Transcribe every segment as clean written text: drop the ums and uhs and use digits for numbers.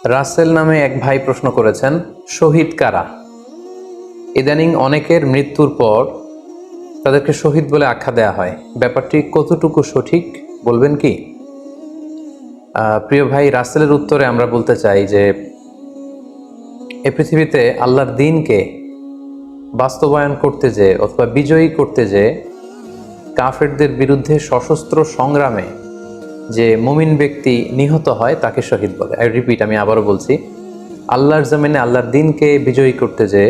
রাসেল নামে এক ভাই প্রশ্ন করেছেন, শহীদ কারা? ইদানিং অনেকের মৃত্যুর পর তাদেরকে শহীদ বলে আখ্যা দেয়া হয়। ব্যাপারটি কতটুকু সঠিক বলবেন কি? প্রিয় ভাই, রাসেলের উত্তরে আমরা বলতে চাই যে এ পৃথিবীতে আল্লাহর দ্বীনকে বাস্তবায়ন করতে যে অথবা বিজয়ী করতে যে কাফেরদের বিরুদ্ধে সশস্ত্র সংগ্রামে যে মুমিন ব্যক্তি নিহত হয় তাকে শহীদ বলে। আমি আবারও বলছি, আল্লাহর জমিনে আল্লাহর দ্বীনকে বিজয়ী করতে যে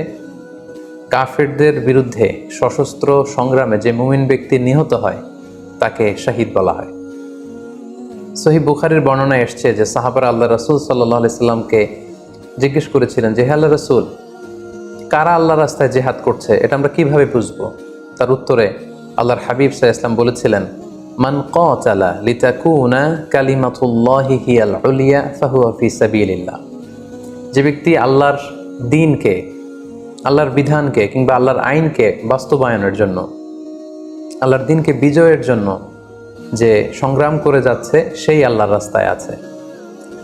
কাফেরদের বিরুদ্ধে সশস্ত্র সংগ্রামে যে মুমিন ব্যক্তি নিহত হয় তাকে শহীদ বলা হয়। সহিহ বুখারীর বর্ণনায় এসছে যে সাহাবারা আল্লাহ রাসূল সাল্লাল্লাহু আলাইহি সাল্লামকে জিজ্ঞেস করেছিলেন যে, হে আল্লাহর রাসূল, কারা আল্লাহর রাস্তায় জিহাদ করছে এটা আমরা কিভাবে বুঝবো? তার উত্তরে আল্লাহর হাবিব সাল্লাল্লাহু আলাইহি ওয়াসাল্লাম বলেছিলেন, মান কাতালা লিতাকুনা কালিমাতুল্লাহি হিয়াল উলিয়া ফাহুয়া ফি সাবিলিল্লাহ। যে ব্যক্তি আল্লাহর দ্বীনকে, আল্লাহর বিধানকে কিংবা আল্লাহর আইনকে বাস্তবায়নের জন্য, আল্লাহর দ্বীনকে বিজয়ের জন্য যে সংগ্রাম করে যাচ্ছে সেই আল্লাহর রাস্তায় আছে।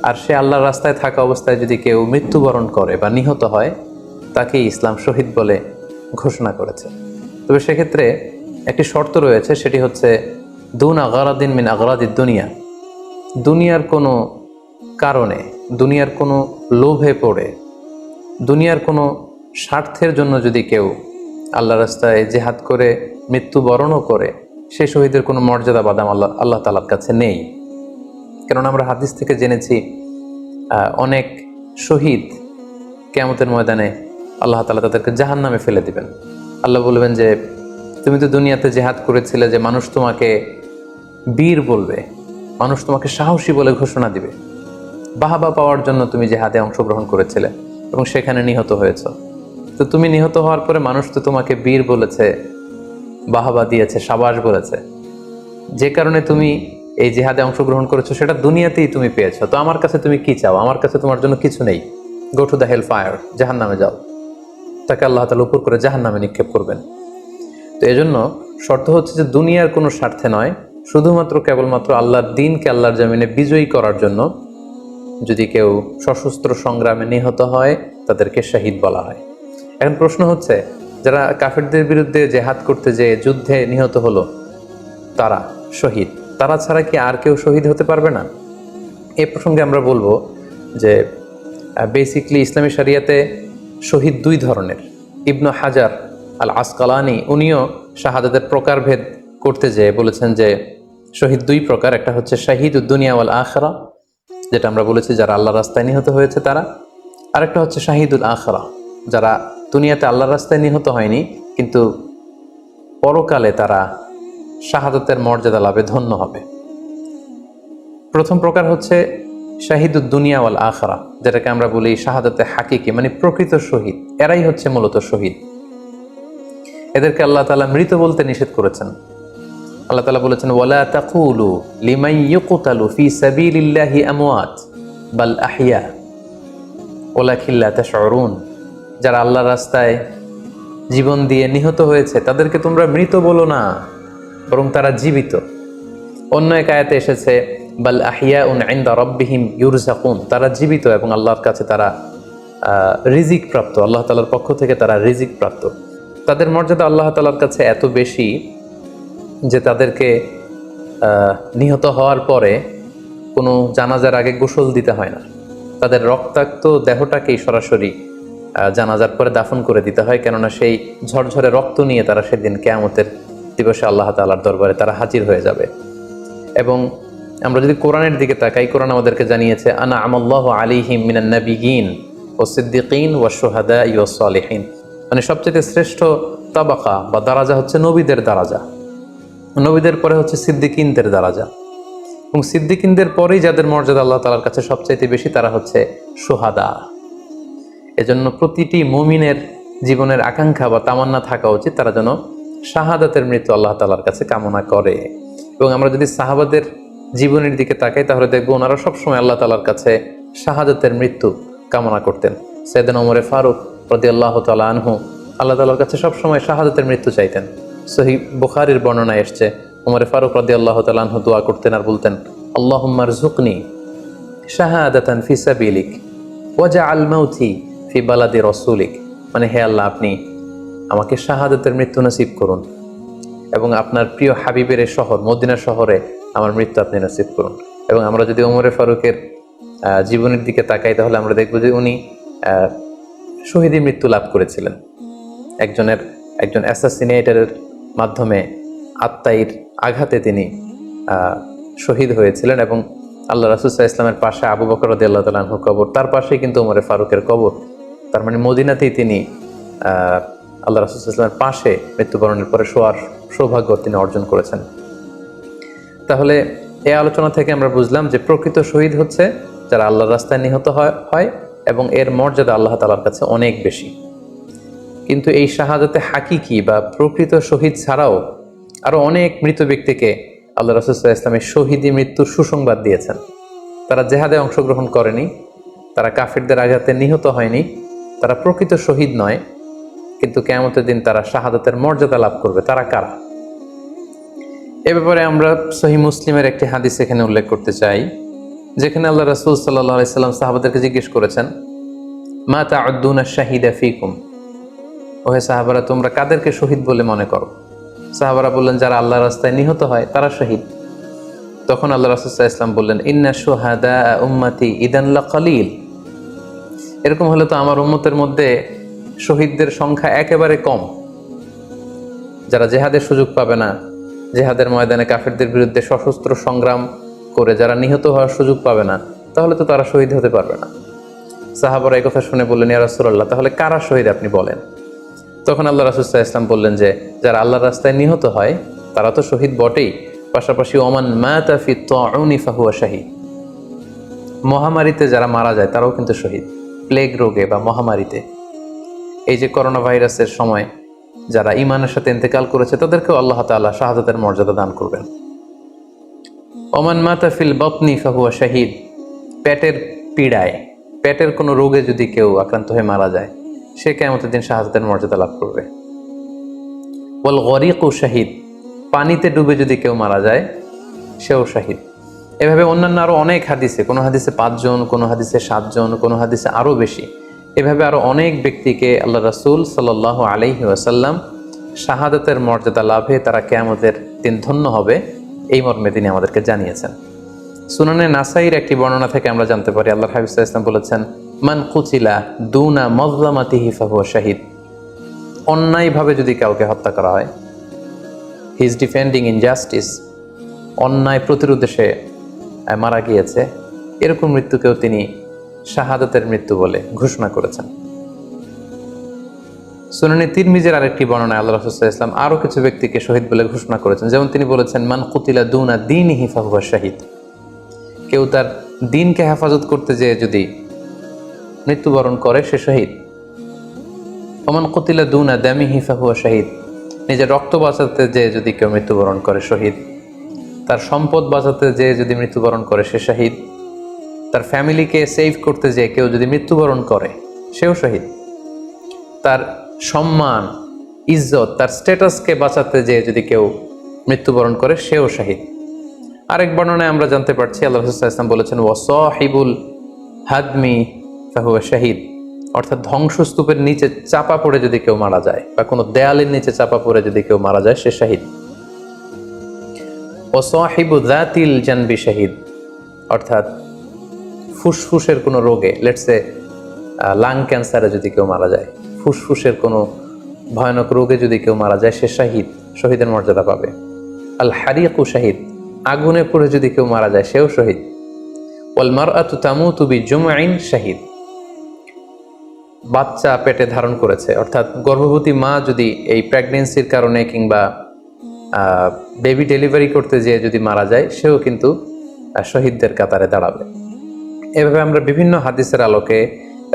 আর সে আল্লাহর রাস্তায় থাকা অবস্থায় যদি কেউ মৃত্যুবরণ করে বা নিহত হয় তাকে ইসলাম শহীদ বলে ঘোষণা করেছে। তবে সেক্ষেত্রে একটি শর্ত রয়েছে, সেটি হচ্ছে দুন আগারাদিন মিন আগারাদিদ দুনিয়া। দুনিয়ার কোনো কারণে, দুনিয়ার কোনো লোভে পড়ে, দুনিয়ার কোনো স্বার্থের জন্য যদি কেউ আল্লাহ রাস্তায় জিহাদ করে মৃত্যুবরণও করে, সেই শহীদের কোনো মর্যাদা বাদাম আল্লাহ তাআলার কাছে নেই। কেননা আমরা হাদিস থেকে জেনেছি অনেক শহীদ কিয়ামতের ময়দানে আল্লাহ তাআলা তাদেরকে জাহান্নামে ফেলে দিবেন। আল্লাহ বলবেন যে তুমি তো দুনিয়াতে জিহাদ করেছিলে, যে মানুষ তোমাকে বীর বলবে, মানুষ তোমাকে সাহসী বলে ঘোষণা দিবে, বাহাবা পাওয়ার জন্য তুমি জিহাদে অংশগ্রহণ করেছিলে এবং সেখানে নিহত হয়েছ। তো তুমি নিহত হওয়ার পরে মানুষ তো তোমাকে বীর বলেছে, বাহাবা দিয়েছে, সাবাস বলেছে, যে কারণে তুমি এই জিহাদে অংশগ্রহণ করেছো সেটা দুনিয়াতেই তুমি পেয়েছো। তো আমার কাছে তুমি কি চাও? আমার কাছে তোমার জন্য কিছু নেই। Go to the hell fire, জাহান্নামে যাও। তাকে আল্লাহ তাআলা উপর করে জাহান্নামে নিক্ষেপ করবেন। তো এজন্য শর্ত হচ্ছে যে দুনিয়ার কোনো স্বার্থে নয়, শুধুমাত্র কেবলমাত্র আল্লাহর দ্বীনকে আল্লাহর জমিনে বিজয়ী করার জন্য যদি কেউ সশস্ত্র সংগ্রামে নিহত হয় তাদেরকে শহীদ বলা হয়। এখন প্রশ্ন হচ্ছে, যারা কাফেরদের বিরুদ্ধে জিহাদ করতে যে যুদ্ধে নিহত হলো তারা শহীদ, তারা ছাড়া কি আর কেউ শহীদ হতে পারবে না? এই প্রসঙ্গে আমরা বলবো যে বেসিকলি ইসলামী শরিয়াতে শহীদ দুই ধরনের। ইবনু হাজার আল আসকালানি উনিও শাহাদাতের প্রকারভেদ করতে যেয়ে বলেছেন যে শহীদ দুই প্রকার। একটা হচ্ছে শাহিদুদ দুনিয়া ওয়াল আখিরা, যেটা আমরা বলেছি যারা আল্লাহর রাস্তায় নিহত হয়েছে তারা। আরেকটা হচ্ছে শাহিদুল আখিরা, যারা দুনিয়াতে আল্লাহর রাস্তায় নিহত হয়নি কিন্তু পরকালে তারা শাহাদাতের মর্যাদা লাভে ধন্য হবে। প্রথম প্রকার হচ্ছে শাহিদুদ দুনিয়া ওয়াল আখিরা, যেটাকে আমরা বলি শাহাদাতে হাকিকি, মানে প্রকৃত শহীদ। এরাই হচ্ছে মূলত শহীদ। এদেরকে আল্লাহ তাআলা মৃত বলতে নিষেধ করেছেন। আল্লাহ তাআলা বলেছেন, ওয়ালা তাকুলু লিমান ইউকতালু ফি সাবিলিল্লাহি আমওয়াত বাল আহইয়া ওয়ালাকিন লা তাশউরুন। যারা আল্লাহর রাস্তায় জীবন দিয়ে নিহত হয়েছে তাদেরকে তোমরা মৃত বলো না, বরং তারা জীবিত। অন্য এক আয়াতে এসেছে বাল আহিয়াউন ইনদা রাব্বিহিম ইউরযাকুন, তারা জীবিত এবং আল্লাহর কাছে তারা রিজিক প্রাপ্ত, আল্লাহ তাআলার পক্ষ থেকে তারা রিজিক প্রাপ্ত। তাদের মর্যাদা আল্লাহ তাআলার কাছে এত বেশি যে তাদেরকে নিহত হওয়ার পরে কোনো জানাজার আগে গোসল দিতে হয় না। তাদের রক্তাক্ত দেহটাকেই সরাসরি জানাজার পরে দাফন করে দিতে হয়, কেননা সেই ঝরঝরে রক্ত নিয়ে তারা সেদিন কিয়ামতের দিবসে আল্লাহ তাআলার দরবারে তারা হাজির হয়ে যাবে। এবং আমরা যদি কোরআনের দিকে তাকাই, কোরআন আমাদেরকে জানিয়েছে আনা আমাল্লাহু আলাইহিম মিনান নাবিয়িন ওয়াস সিদ্দিকিন ওয়াশ শুহাদাই ওয়াস সালিহিন, মানে সবচেয়ে শ্রেষ্ঠ তাবাকা বা দারাজা হচ্ছে নবীদের দারাজা, নবীদের পরে হচ্ছে সিদ্দিকিনদের দারাজা, এবং সিদ্দিকিনদের পরেই যাদের মর্যাদা আল্লাহ তাআলার কাছে সবচাইতে বেশি তারা হচ্ছে শুহাদা। এজন্য প্রতিটি মুমিনের জীবনের আকাঙ্ক্ষা বা তামান্না থাকা উচিত তারা যেন শাহাদাতের মৃত্যু আল্লাহ তাআলার কাছে কামনা করে। এবং আমরা যদি সাহাবাদের জীবনের দিকে তাকাই তাহলে দেখবো ওনারা সবসময় আল্লাহ তাআলার কাছে শাহাদাতের মৃত্যু কামনা করতেন। সাইয়েদনা ওমর ফারুক রাদিয়াল্লাহু তাআলা আনহু আল্লাহ তাআলার কাছে সবসময় শাহাদাতের মৃত্যু চাইতেন। সহিহ বুখারীর বর্ণনায় এসছে ওমর ফারুক রাদিয়াল্লাহু তাআলা আনহু দোয়া করতেন আর বলতেন, আল্লাহুম্মা রযুকনি শাহাদাতান ফি সাবিলিক ওয়াজআল মাউতি ফি বালাদি রাসূলিক, মানে হে আল্লাহ আপনি আমাকে শাহাদাতের মৃত্যু নসিব করুন এবং আপনার প্রিয় হাবিবের এই শহর মদিনা শহরে আমার মৃত্যু আপনি নসিব করুন। এবং আমরা যদি ওমরে ফারুকের জীবনের দিকে তাকাই তাহলে আমরা দেখব যে উনি শহীদি মৃত্যু লাভ করেছিলেন। একজন অ্যাসাসিনেটরের মাধ্যমে আত্মাইর আঘাতে তিনি শহীদ হয়েছিলেন এবং আল্লাহ রাসূল সাল্লাল্লাহু আলাইহি ওয়াসাল্লামের পাশে আবু বকর রাদিয়াল্লাহু তাআলা আনহুর কবর, তার পাশেই কিন্তু ওমরে ফারুকের কবর। তার মানে মদিনাতেই তিনি আল্লাহ রাসূল সাল্লাল্লাহু আলাইহি ওয়াসাল্লামের পাশে মৃত্যুবরণের পরে শোয়ার সৌভাগ্য তিনি অর্জন করেছেন। তাহলে এই আলোচনা থেকে আমরা বুঝলাম যে প্রকৃত শহীদ হচ্ছে যারা আল্লাহর রাস্তায় নিহত হয় এবং এর মর্যাদা আল্লাহ তাআলার কাছে অনেক বেশি। কিন্তু এই শাহাদাতে হাকিকি বা প্রকৃত শহীদ ছাড়াও আরো অনেক মৃত ব্যক্তিকে আল্লাহ রাসূল সাল্লাল্লাহু আলাইহি ওয়াসাল্লাম শহীদি মৃত্যুর সুসংবাদ দিয়েছেন। তারা জেহাদে অংশগ্রহণ করেনি, তারা কাফিরদের আঘাতে নিহত হয়নি, তারা প্রকৃত শহীদ নয়, কিন্তু কিয়ামতের দিন তারা শাহাদাতের মর্যাদা লাভ করবে। তারা কারা? এ ব্যাপারে আমরা সহিহ মুসলিমের একটি হাদিস এখানে উল্লেখ করতে চাই, যেখানে আল্লাহ রাসূল সাল্লাল্লাহু আলাইহি ওয়াসাল্লাম সাহাবাদেরকে জিজ্ঞেস করেছেন, মা তা'উদ্দুনা শাহিদা ফীকুম, ওহে সাহাবারা তোমরা কাদেরকে শহীদ বলে মনে করো? সাহাবারা বললেন যারা আল্লাহর রাস্তায় নিহত হয় তারা শহীদ। তখন আল্লাহ রাসূল সাল্লাল্লাহু আলাইহি ওয়াসাল্লাম বললেন, ইন্না শুহাদা উম্মতি ইদান লাকালিল, এরকম হলে তো আমার উম্মতের মধ্যে শহীদদের সংখ্যা একেবারে কম। যারা জেহাদের সুযোগ পাবে না, জেহাদের ময়দানে কাফেরদের বিরুদ্ধে সশস্ত্র সংগ্রাম করে যারা নিহত হওয়ার সুযোগ পাবে না, তাহলে তো তারা শহীদ হতে পারবে না। সাহাবারা এই কথা শুনে বললেন, ইয়া রাসূলুল্লাহ তাহলে কারা শহীদ আপনি বলেন। তখন আল্লাহ রাসূল সাল্লাল্লাহু আলাইহি ওয়াসাল্লাম বললেন যে যারা আল্লাহর রাস্তায় নিহত হয় তারা তো শহীদ বটেই, পাশাপাশি ওমান মাতা ফি তাউনি ফাহুয়া শাহীদ, মহামারীতে যারা মারা যায় তারাও কিন্তু শহীদ। প্লেগ রোগে বা মহামারীতে, এই যে করোনা ভাইরাসের সময় যারা ঈমানের সাথে ইন্তেকাল করেছে তাদেরকেও আল্লাহ তাআলা শাহাদাতের মর্যাদা দান করবেন। ওমান মাতা ফিল বাতনি ফাহুয়া শাহীদ, পেটের পীড়ায়, পেটের কোনো রোগে যদি কেউ আক্রান্ত হয়ে মারা যায় সে কিয়ামতের দিন শাহাদাতের মর্যাদা লাভ করবে। ওয়াল গরিকু শাহীদ, পানিতে ডুবে যদি কেউ মারা যায় সেও শাহীদ। এভাবে অন্যান্য আরো অনেক হাদিসে, কোনো হাদিসে 5 জন, কোনো হাদিসে 7 জন, কোনো হাদিসে আরো বেশি, এভাবে আরো অনেক ব্যক্তিকে আল্লাহ রাসূল সাল্লাল্লাহু আলাইহি ওয়াসাল্লাম শাহাদাতের মর্যাদা লাভে তারা কিয়ামতের দিন ধন্য হবে এই মর্মে তিনি আমাদেরকে জানিয়েছেন। সুনানে নাসাইর একটি বর্ণনা থেকে আমরা জানতে পারি আল্লাহর হাবিব সাল্লাল্লাহু আলাইহি ওয়াসাল্লাম বলেছেন, মান কুতিলা দুনা মাজলামাতিহি ফাহুয়া শাহীদ, অন্যায়ভাবে যদি কাউকে হত্যা করা হয়, হি ইজ ডিফেন্ডিং ইনজাস্টিস, অন্যায় প্রতিরোধে সে মারা গিয়েছে, এরকম মৃত্যুকেও তিনি শাহাদাতের মৃত্যু বলে ঘোষণা করেছেন। সুনানে তিরমিজির আরেকটি বর্ণনায় আল্লাহ রাসূল সাল্লাল্লাহু আলাইহি ওয়াসাল্লাম আরো কিছু ব্যক্তিকে শহীদ বলে ঘোষণা করেছেন। যেমন তিনি বলেছেন, মান কুতিলা দুনা দীনিহি ফাহুয়া শাহীদ, কেউ তার দ্বীনকে হেফাজত করতে যেয়ে যদি মৃত্যুবরণ করে সে শহীদ। ওমান কুতিলা দুনা দামিহি ফাহুয়া শাহীদ, নিজের রক্ত বাঁচাতে যেয়ে যদি কেউ মৃত্যুবরণ করে শহীদ। তার সম্পদ বাঁচাতে যেয়ে যদি মৃত্যুবরণ করে সে শহীদ। তার ফ্যামিলিকে সেভ করতে যেয়ে কেউ যদি মৃত্যুবরণ করে সেও শহীদ। তার সম্মান, ইজ্জত, তার স্ট্যাটাসকে বাঁচাতে যেয়ে যদি কেউ মৃত্যুবরণ করে সেও শহীদ। আরেক বর্ণনায় আমরা জানতে পারছি আল্লাহ রাসূল সাল্লাল্লাহু আলাইহি ওয়াসাল্লাম বলেছেন, ওয়াসাহিবুল হাদমি ফাহুয়া শাহীদ, অর্থাৎ ধ্বংসস্তূপের নিচে চাপা পড়ে যদি কেউ মারা যায় বা কোনো দেয়ালের নিচে চাপা পড়ে যদি কেউ মারা যায় সে শহীদ। ওয়াসাহিবু যাতিল জানবি শাহীদ, অর্থাৎ ফুসফুসের কোনো রোগে, লেটসে লাং ক্যান্সারে যদি কেউ মারা যায়, ফুসফুসের কোনো ভয়ানক রোগে যদি কেউ মারা যায় সে শাহীদ, শহীদের মর্যাদা পাবে। আল হারিকু শাহীদ, আগুনে পড়ে যদি কেউ মারা যায় সেও শহীদ। ওয়াল মারআতু তামুতু বিজুমঈন শাহীদ, বাচ্চা পেটে ধারণ করেছে, অর্থাৎ গর্ভবতী মা যদি এই প্রেগন্যান্সির কারণে কিংবা বেবি ডেলিভারি করতে যেয়ে যদি মারা যায় সেও কিন্তু শহীদদের কাতারে দাঁড়াবে। এভাবে আমরা বিভিন্ন হাদিসের আলোকে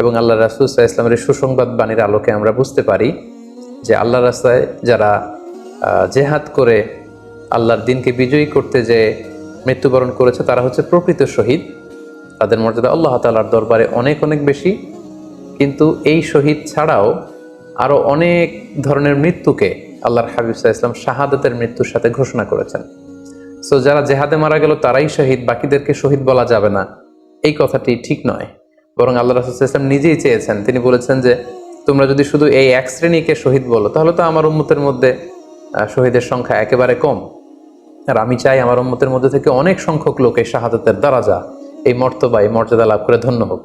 এবং আল্লাহ রাসূল সাল্লাল্লাহু আলাইহি ওয়াসাল্লামের সুসংবাদ বাণীর আলোকে আমরা বুঝতে পারি যে আল্লাহর রাস্তায় যারা জেহাদ করে আল্লাহর দ্বীনকে বিজয়ী করতে যে মৃত্যুবরণ করেছে তারা হচ্ছে প্রকৃত শহীদ। তাদের মর্যাদা আল্লাহ তাআলার দরবারে অনেক অনেক বেশি। কিন্তু এই শহীদ ছাড়াও আরো অনেক ধরনের মৃত্যুকে আল্লাহর হাবিব সাল্লাল্লাহু আলাইহি ওয়াসাল্লাম শাহাদাতের মৃত্যুর সাথে ঘোষণা করেছেন। সো যারা জেহাদে মারা গেল তারাই শহীদ, বাকিদেরকে শহীদ বলা যাবে না, এই কথাটি ঠিক নয়। বরং আল্লাহ রাসূল সাল্লাল্লাহু আলাইহি ওয়াসাল্লাম নিজেই চেয়েছেন, তিনি বলেছেন যে তোমরা যদি শুধু এই এক শ্রেণীকে শহীদ বলো তাহলে তো আমার উম্মতের মধ্যে শহীদের সংখ্যা একেবারে কম। আর আমি চাই আমার উম্মতের মধ্যে থেকে অনেক সংখ্যক লোক এই শাহাদাতের দারাজা, এই মর্তবা, এই মর্যাদা লাভ করে ধন্য হোক।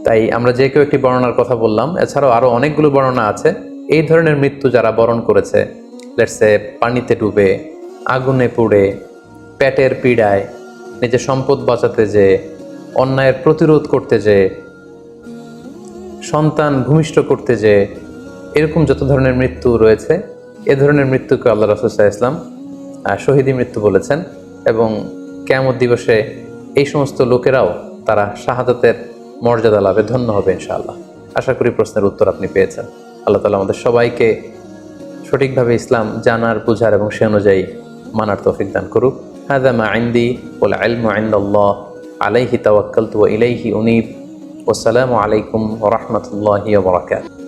তাই আমরা যে কেউ একটি বর্ণনার কথা বললাম, এছাড়াও আরো অনেকগুলো বর্ণনা আছে এই ধরনের মৃত্যু যারা বরণ করেছে, লেটসে পানিতে ডুবে, আগুনে পুড়ে, পেটের পীড়ায়, নিজের সম্পদ বাঁচাতে যে, অন্যায়ের প্রতিরোধ করতে যে, সন্তান ভূমিষ্ঠ করতে যে, এরকম যত ধরনের মৃত্যু রয়েছে, এ ধরনের মৃত্যুকে আল্লাহ রাসূল সাল্লাল্লাহু আলাইহি ওয়াসাল্লাম শহীদি মৃত্যু বলেছেন। এবং কিয়ামত দিবসে এই সমস্ত লোকেরাও তারা শাহাদাতের মর্যাদা লাভে ধন্য হবে ইনশাআল্লাহ। আশা করি প্রশ্নের উত্তর আপনি পেয়েছেন। আল্লাহ তাআলা আমাদের সবাইকে সঠিকভাবে ইসলাম জানার, বুঝার এবং সে অনুযায়ী মানার তৌফিক দান করুক। হাযা মা ইনদি ওয়াল ইলমু ইনদাল্লাহ আলাইহি তাওয়াক্কালতু ওয়া ইলাইহি উনীব। ওয়াসসালামু আলাইকুম ওয়া রাহমাতুল্লাহি ওয়া বারাকাতুহু।